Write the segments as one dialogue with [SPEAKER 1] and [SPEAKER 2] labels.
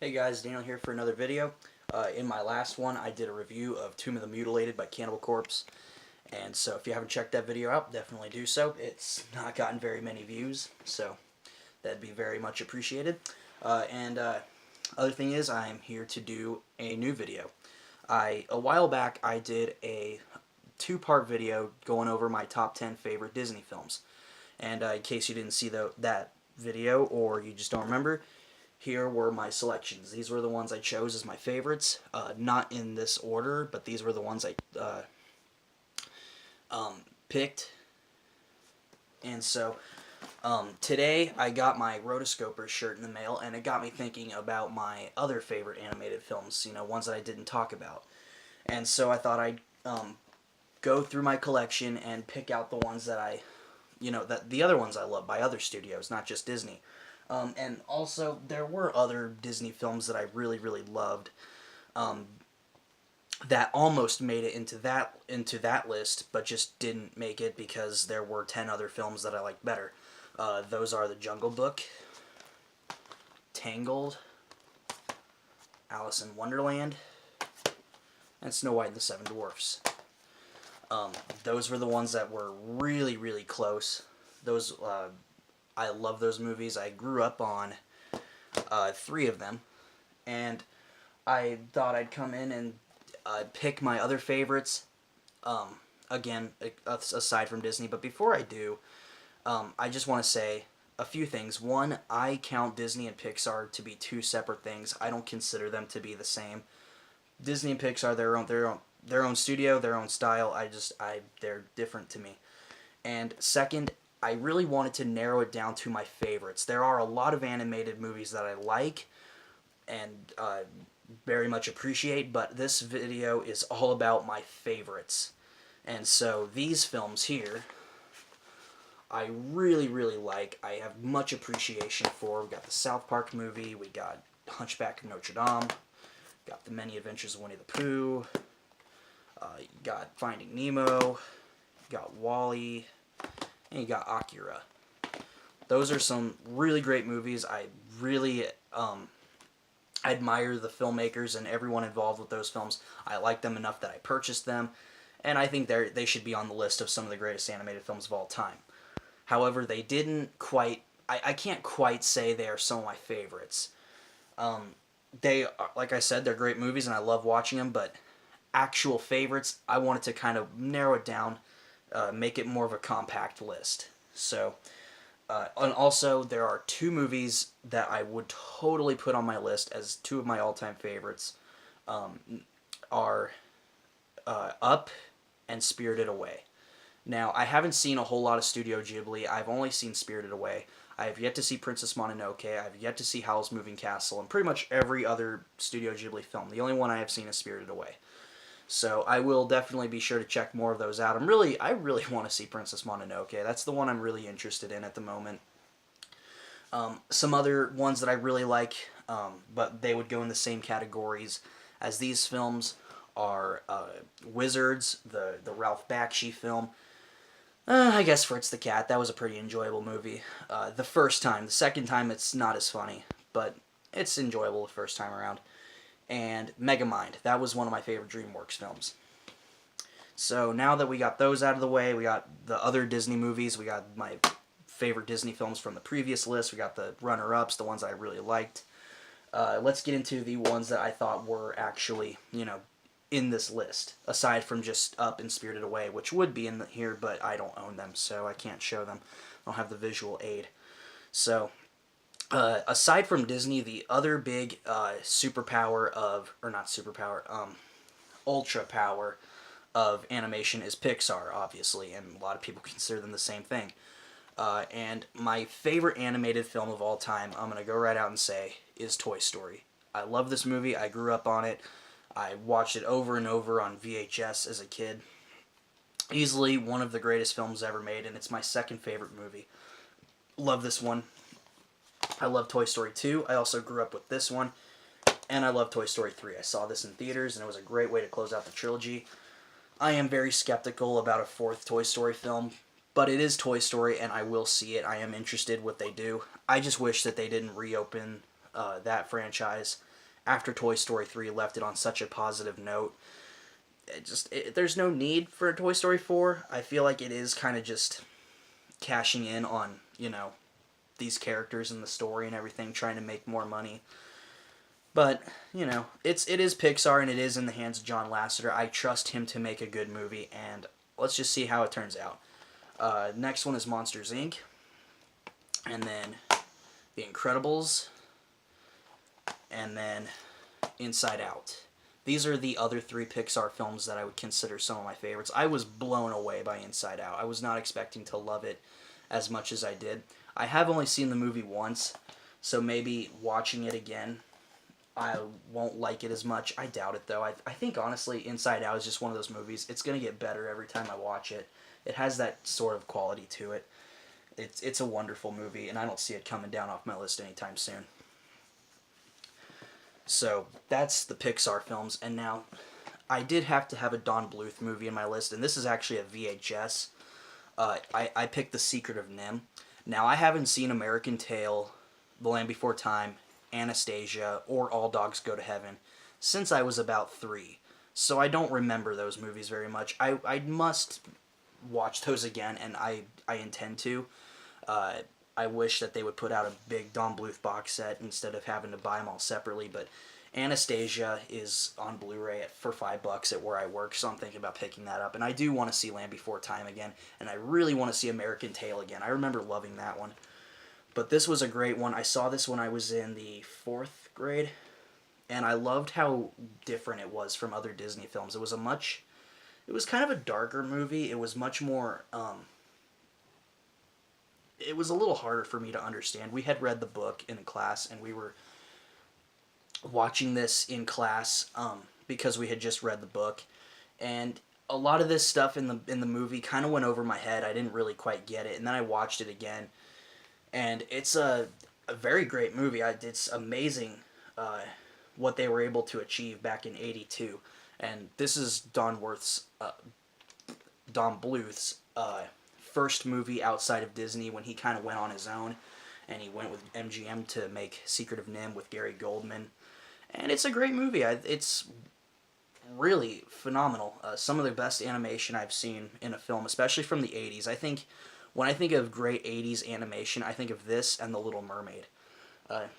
[SPEAKER 1] Hey guys, Daniel here for another video. In my last one, I did a review of Tomb of the Mutilated by Cannibal Corpse, and so if you haven't checked that video out, definitely do so. It's not gotten very many views, so that'd be very much appreciated. And other thing is, I'm here to do a new video. A while back, I did a two-part video going over my top 10 favorite Disney films, and in case you didn't see that video or you just don't remember, here were my selections. These were the ones I chose as my favorites. Not in this order, but these were the ones I picked. And so today I got my Rotoscopers shirt in the mail, and it got me thinking about my other favorite animated films, ones that I didn't talk about. And so I thought I'd go through my collection and pick out the ones that the other ones I love by other studios, not just Disney. And also, there were other Disney films that I really, really loved that almost made it into that list, but just didn't make it because there were 10 other films that I liked better. Those are The Jungle Book, Tangled, Alice in Wonderland, and Snow White and the Seven Dwarfs. Those were the ones that were really, really close. I love those movies. I grew up on 3 of them, and I thought I'd come in and pick my other favorites, again, aside from Disney. But before I do, I just want to say a few things. One, I count Disney and Pixar to be 2 separate things. I don't consider them to be the same. Disney and Pixar, their own studio, their own style. They're different to me. And second, I really wanted to narrow it down to my favorites. There are a lot of animated movies that I like and very much appreciate, but this video is all about my favorites. And so these films here, I really, really like. I have much appreciation for. We got the South Park movie, we got Hunchback of Notre Dame, got The Many Adventures of Winnie the Pooh, you got Finding Nemo, you got WALL-E, and you got Akira. Those are some really great movies. I really admire the filmmakers and everyone involved with those films. I like them enough that I purchased them, and I think they should be on the list of some of the greatest animated films of all time. However, they didn't quite... I can't quite say they are some of my favorites. They are, like I said, they're great movies and I love watching them, but actual favorites, I wanted to kind of narrow it down, make it more of a compact list. So, and also there are 2 movies that I would totally put on my list as 2 of my all-time favorites. Are Up and Spirited Away. Now, I haven't seen a whole lot of Studio Ghibli. I've only seen Spirited Away. I have yet to see Princess Mononoke. I have yet to see Howl's Moving Castle, and pretty much every other Studio Ghibli film. The only one I have seen is Spirited Away. So I will definitely be sure to check more of those out. I really want to see Princess Mononoke. That's the one I'm really interested in at the moment. Some other ones that I really like, but they would go in the same categories as these films, are Wizards, the Ralph Bakshi film. I guess Fritz the Cat. That was a pretty enjoyable movie. The first time. The second time it's not as funny, but it's enjoyable the first time around. And Megamind. That was one of my favorite DreamWorks films. So now that we got those out of the way, we got the other Disney movies, we got my favorite Disney films from the previous list, we got the runner-ups, the ones I really liked. Let's get into the ones that I thought were actually, in this list, aside from just Up and Spirited Away, which would be in here, but I don't own them, so I can't show them. I don't have the visual aid. So, aside from Disney, the other big superpower of, or not superpower, ultra power of animation is Pixar, obviously, and a lot of people consider them the same thing. And my favorite animated film of all time, I'm going to go right out and say, is Toy Story. I love this movie. I grew up on it. I watched it over and over on VHS as a kid. Easily one of the greatest films ever made, and it's my second favorite movie. Love this one. I love Toy Story 2. I also grew up with this one. And I love Toy Story 3. I saw this in theaters, and it was a great way to close out the trilogy. I am very skeptical about a 4th Toy Story film, but it is Toy Story, and I will see it. I am interested what they do. I just wish that they didn't reopen that franchise. after Toy Story 3 left it on such a positive note. There's no need for a Toy Story 4. I feel like it is kind of just cashing in on, these characters and the story and everything, trying to make more money. But, it is Pixar and it is in the hands of John Lasseter. I trust him to make a good movie, and let's just see how it turns out. Next one is Monsters, Inc. And then The Incredibles. And then Inside Out. These are the other 3 Pixar films that I would consider some of my favorites. I was blown away by Inside Out. I was not expecting to love it as much as I did. I have only seen the movie once, so maybe watching it again, I won't like it as much. I doubt it, though. I think, honestly, Inside Out is just one of those movies. It's going to get better every time I watch it. It has that sort of quality to it. It's a wonderful movie, and I don't see it coming down off my list anytime soon. So, that's the Pixar films, and now, I did have to have a Don Bluth movie in my list, and this is actually a VHS. I picked The Secret of NIMH. Now, I haven't seen American Tail, The Land Before Time, Anastasia, or All Dogs Go to Heaven since I was about 3. So I don't remember those movies very much. I must watch those again, and I intend to. I wish that they would put out a big Don Bluth box set instead of having to buy them all separately, but Anastasia is on Blu-ray for $5 at where I work, so I'm thinking about picking that up. And I do want to see Land Before Time again, and I really want to see American Tail again. I remember loving that one. But this was a great one. I saw this when I was in the 4th grade, and I loved how different it was from other Disney films. It was kind of a darker movie. It was much more, it was a little harder for me to understand. We had read the book in class, and we were watching this in class because we had just read the book, and a lot of this stuff in the movie kind of went over my head. I didn't really quite get it, and then I watched it again, and it's a very great movie. It's amazing what they were able to achieve back in '82, and this is Don Bluth's first movie outside of Disney when he kind of went on his own, and he went with MGM to make Secret of NIMH with Gary Goldman. And it's a great movie. It's really phenomenal. Some of the best animation I've seen in a film, especially from the 80s. I think when I think of great 80s animation, I think of this and The Little Mermaid.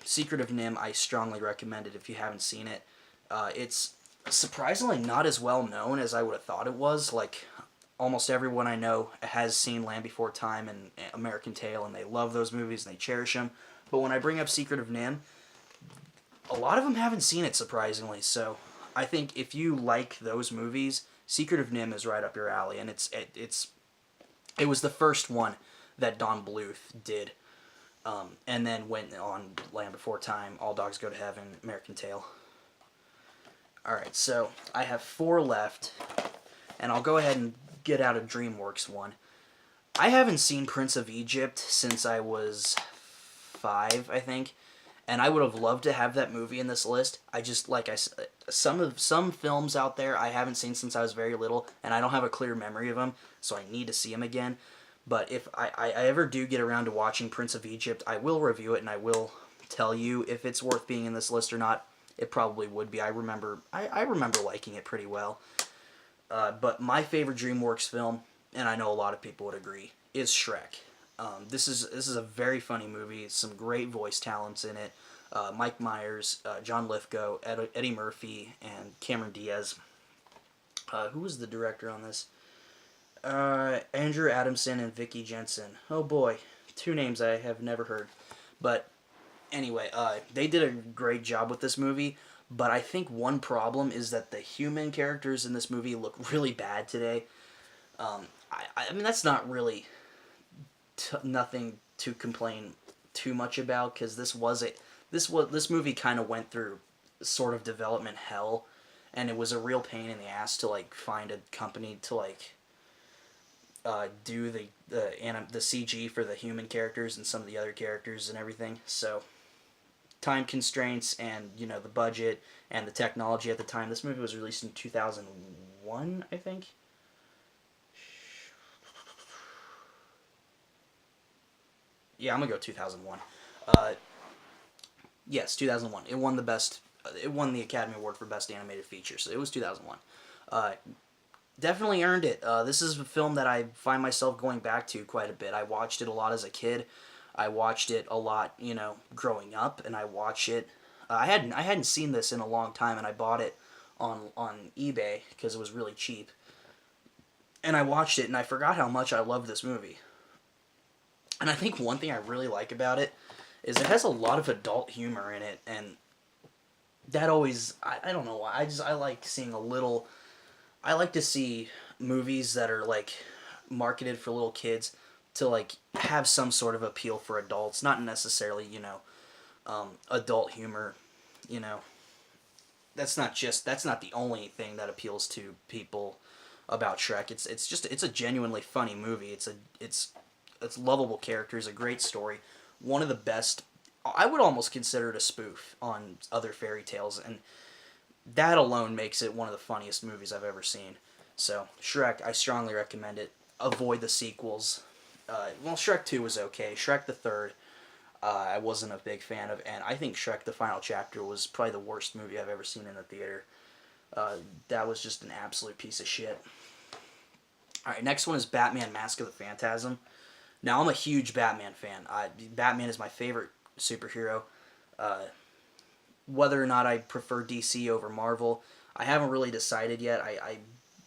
[SPEAKER 1] Secret of NIMH, I strongly recommend it if you haven't seen it. It's surprisingly not as well known as I would have thought it was. Like, almost everyone I know has seen Land Before Time and American Tail, and they love those movies and they cherish them. But when I bring up Secret of NIMH, a lot of them haven't seen it, surprisingly. So I think if you like those movies, Secret of NIMH is right up your alley, and it was the first one that Don Bluth did, and then went on Land Before Time, All Dogs Go to Heaven, American Tail. Alright, so I have 4 left, and I'll go ahead and get out a DreamWorks one. I haven't seen Prince of Egypt since I was 5, I think, and I would have loved to have that movie in this list. I just, like I said, some films out there I haven't seen since I was very little, and I don't have a clear memory of them, so I need to see them again. But if I ever do get around to watching Prince of Egypt, I will review it, and I will tell you if it's worth being in this list or not. It probably would be. I remember liking it pretty well. But my favorite DreamWorks film, and I know a lot of people would agree, is Shrek. This is a very funny movie. Some great voice talents in it. Mike Myers, John Lithgow, Eddie Murphy, and Cameron Diaz. Who was the director on this? Andrew Adamson and Vicky Jensen. Oh boy, 2 names I have never heard. But anyway, they did a great job with this movie. But I think one problem is that the human characters in this movie look really bad today. I mean, that's not really nothing to complain too much about, because this movie kind of went through sort of development hell, and it was a real pain in the ass to like find a company to like do the CG for the human characters and some of the other characters and everything. So time constraints and the budget and the technology at the time. This movie was released in 2001, I think. Yeah, I'm gonna go 2001. Yes, 2001. It won the best It won the Academy Award for Best Animated Feature, so it was 2001. Uh, Definitely earned it. This is a film that I find myself going back to quite a bit. I watched it a lot as a kid. I watched it a lot, growing up, and I watch it. I hadn't seen this in a long time, and I bought it on eBay because it was really cheap. And I watched it, and I forgot how much I loved this movie. And I think one thing I really like about it is it has a lot of adult humor in it, and that always, I don't know why, I like seeing a little, I like to see movies that are like marketed for little kids to like have some sort of appeal for adults, not necessarily, adult humor, you know. That's not the only thing that appeals to people about Shrek. It's a genuinely funny movie. It's lovable characters, a great story, one of the best. I would almost consider it a spoof on other fairy tales, and that alone makes it one of the funniest movies I've ever seen. So Shrek, I strongly recommend it. Avoid the sequels. Shrek 2 was okay. Shrek the Third, I wasn't a big fan of, and I think Shrek the Final Chapter was probably the worst movie I've ever seen in the theater. That was just an absolute piece of shit. Alright, next one is Batman Mask of the Phantasm. Now, I'm a huge Batman fan. Batman is my favorite superhero. Whether or not I prefer DC over Marvel, I haven't really decided yet. I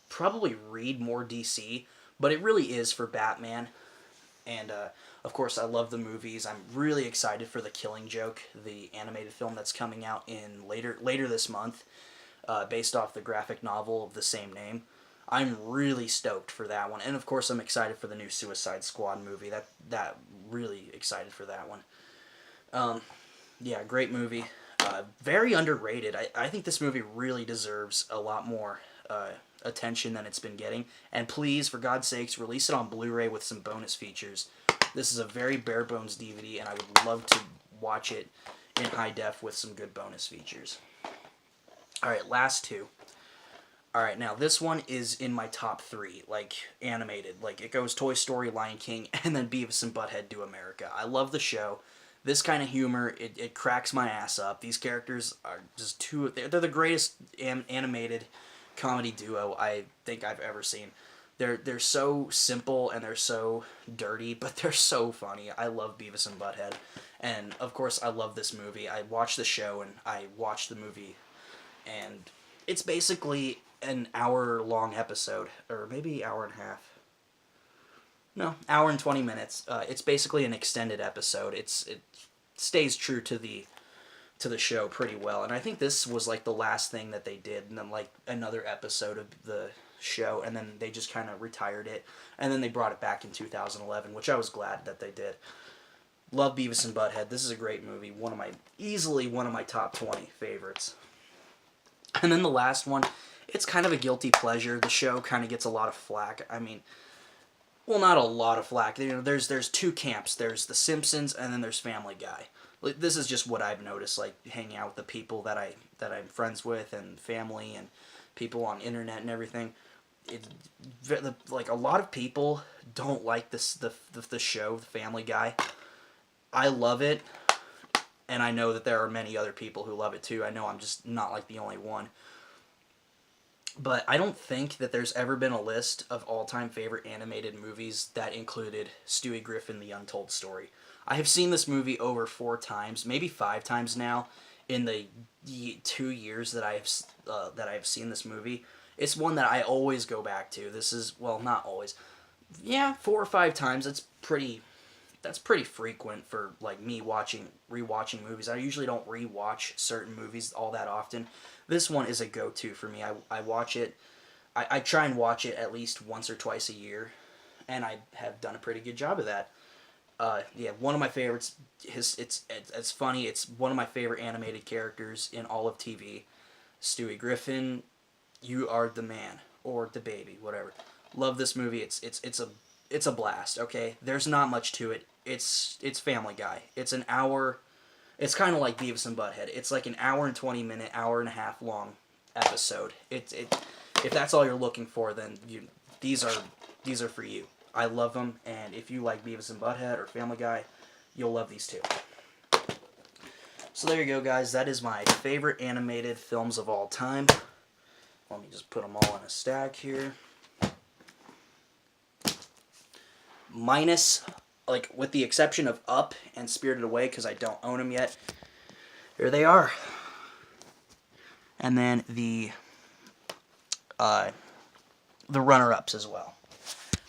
[SPEAKER 1] probably read more DC, but it really is for Batman. And, of course, I love the movies. I'm really excited for The Killing Joke, the animated film that's coming out in later this month, based off the graphic novel of the same name. I'm really stoked for that one, and of course I'm excited for the new Suicide Squad movie. That really excited for that one. Yeah, great movie. Very underrated. I think this movie really deserves a lot more attention than it's been getting. And please, for God's sakes, release it on Blu-ray with some bonus features. This is a very bare bones DVD, and I would love to watch it in high def with some good bonus features. All right, last two. Alright, now this one is in my top three, like, animated. Like, it goes Toy Story, Lion King, and then Beavis and Butthead Do America. I love the show. This kind of humor, it cracks my ass up. These characters are just they're the greatest animated comedy duo I think I've ever seen. They're so simple and they're so dirty, but they're so funny. I love Beavis and Butthead. And, of course, I love this movie. I watched the show and I watched the movie, and it's basically an hour-long episode, or maybe hour and a half. No, hour and 20 minutes. It's basically an extended episode. It stays true to the show pretty well, and I think this was like the last thing that they did, and then like another episode of the show, and then they just kind of retired it, and then they brought it back in 2011, which I was glad that they did. Love Beavis and Butthead. This is a great movie. Easily one of my top 20 favorites. And then the last one, it's kind of a guilty pleasure. The show kind of gets a lot of flack. I mean, well, not a lot of flack. There's two camps. There's The Simpsons, and then there's Family Guy. This is just what I've noticed, like hanging out with the people that I'm friends with, and family, and people on internet and everything. Like a lot of people don't like the show, The Family Guy. I love it, and I know that there are many other people who love it too. I know I'm just not like the only one. But I don't think that there's ever been a list of all-time favorite animated movies that included Stewie Griffin: The Untold Story. I have seen this movie over 4 times, maybe 5 times now, in the 2 years that I've seen this movie. It's one that I always go back to. This is, well, not always. Yeah, 4 or 5 times. That's pretty frequent for like me rewatching movies. I usually don't rewatch certain movies all that often. This one is a go-to for me. I watch it. I try and watch it at least once or twice a year, and I have done a pretty good job of that. Yeah, one of my favorites. It's funny. It's one of my favorite animated characters in all of TV. Stewie Griffin, you are the man, or the baby, whatever. Love this movie. It's a blast. Okay, there's not much to it. It's Family Guy. It's an hour. It's kind of like Beavis and Butthead. It's like an hour and 20-minute, hour and a half long episode. If that's all you're looking for, then these are for you. I love them, and if you like Beavis and Butthead or Family Guy, you'll love these two. So there you go, guys. That is my favorite animated films of all time. Let me just put them all in a stack here. Minus, like, with the exception of Up and Spirited Away, because I don't own them yet. Here they are. And then the runner-ups as well.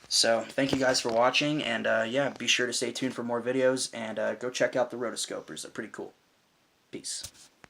[SPEAKER 1] So, thank you guys for watching, and yeah, be sure to stay tuned for more videos, and go check out the rotoscopers. They're pretty cool. Peace.